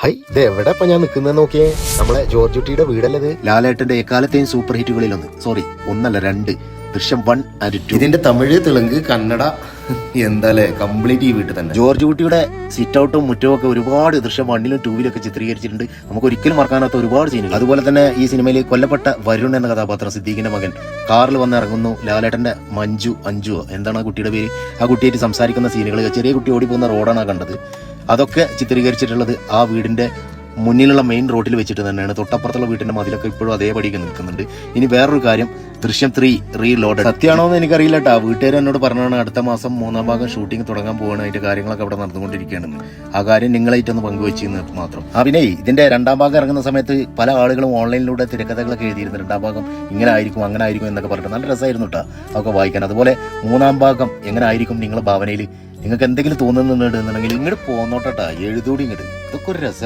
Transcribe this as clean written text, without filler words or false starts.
High, ഇത് എവിടെ ഇപ്പൊ ഞാൻ നിക്കുന്നത് നോക്കിയേ? നമ്മളെ ജോർജ് കുട്ടിയുടെ വീടല്ലത്? ലാലേട്ടന്റെ എക്കാലത്തെയും സൂപ്പർ ഹിറ്റുകളിൽ ഒന്നല്ല രണ്ട്, ദൃശ്യം 1 and 2. ഇതിന്റെ തമിഴ്, തെലുങ്ക്, കന്നഡ എന്താലേ കംപ്ലീറ്റ് ഈ വീട്ടിൽ തന്നെ. ജോർജ് കുട്ടിയുടെ സിറ്റ് ഔട്ടും മുറ്റവും ഒക്കെ ഒരുപാട് ദൃശ്യം 1 ലും 2 ലും ഒക്കെ ചിത്രീകരിച്ചിട്ടുണ്ട്. നമുക്ക് ഒരിക്കലും മറക്കാനാത്ത ഒരുപാട് സീനുകൾ. അതുപോലെ തന്നെ ഈ സിനിമയിൽ കൊല്ലപ്പെട്ട വരുൺ എന്ന കഥാപാത്രം, സിദ്ദീഖിന്റെ മകൻ, കാറിൽ വന്ന് ഇറങ്ങുന്നു. ലാലേട്ടന്റെ അഞ്ചു എന്താണ് ആ കുട്ടിയുടെ പേര്, ആ കുട്ടിയായിട്ട് സംസാരിക്കുന്ന സീനുകൾ, ചെറിയ കുട്ടി ഓടിപ്പോകുന്ന റോഡാണ് കണ്ടത്. അതൊക്കെ ചിത്രീകരിച്ചിട്ടുള്ളത് ആ വീടിന്റെ മുന്നിലുള്ള മെയിൻ റോഡിൽ വെച്ചിട്ട് തന്നെയാണ്. തൊട്ടപ്പുറത്തുള്ള വീട്ടിന്റെ മതിലൊക്കെ ഇപ്പോഴും അതേപടിക്ക് നിൽക്കുന്നുണ്ട്. ഇനി വേറൊരു കാര്യം, ദൃശ്യം 3 റീലോഡഡ് സത്യമാണോ എന്ന് എനിക്കറിയില്ല കേട്ടോ. വീട്ടുകാർ എന്നോട് പറഞ്ഞാണ് അടുത്ത മാസം 3-ാം ഭാഗം ഷൂട്ടിംഗ് തുടങ്ങാൻ പോവാണ്, അതിന്റെ കാര്യങ്ങളൊക്കെ അവിടെ നടന്നുകൊണ്ടിരിക്കുകയാണെന്ന്. ആ കാര്യം നിങ്ങളായിട്ടൊന്ന് പങ്കുവെച്ചെന്ന് മാത്രം. പിന്നെ ഇതിന്റെ 2-ാം ഭാഗം ഇറങ്ങുന്ന സമയത്ത് പല ആളുകളും ഓൺലൈനിലൂടെ തിരക്കഥകളൊക്കെ എഴുതിയിരുന്നു. 2-ാം ഭാഗം ഇങ്ങനെ ആയിരിക്കും, അങ്ങനെ ആയിരിക്കും എന്നൊക്കെ പറഞ്ഞിട്ട് നല്ല രസമായിരുന്നു കേട്ടോ അതൊക്കെ വായിക്കാൻ. അതുപോലെ 3-ാം ഭാഗം എങ്ങനെ ആയിരിക്കും നിങ്ങളുടെ ഭാവനയിൽ നിങ്ങൾക്ക് എന്തെങ്കിലും തോന്നുന്നുണ്ടെന്നുണ്ടെങ്കിൽ ഇങ്ങോട്ട് പോന്നോട്ടാ, എഴുതൂടി ഇങ്ങോട്ട്. ഇതൊക്കെ ഒരു രസം.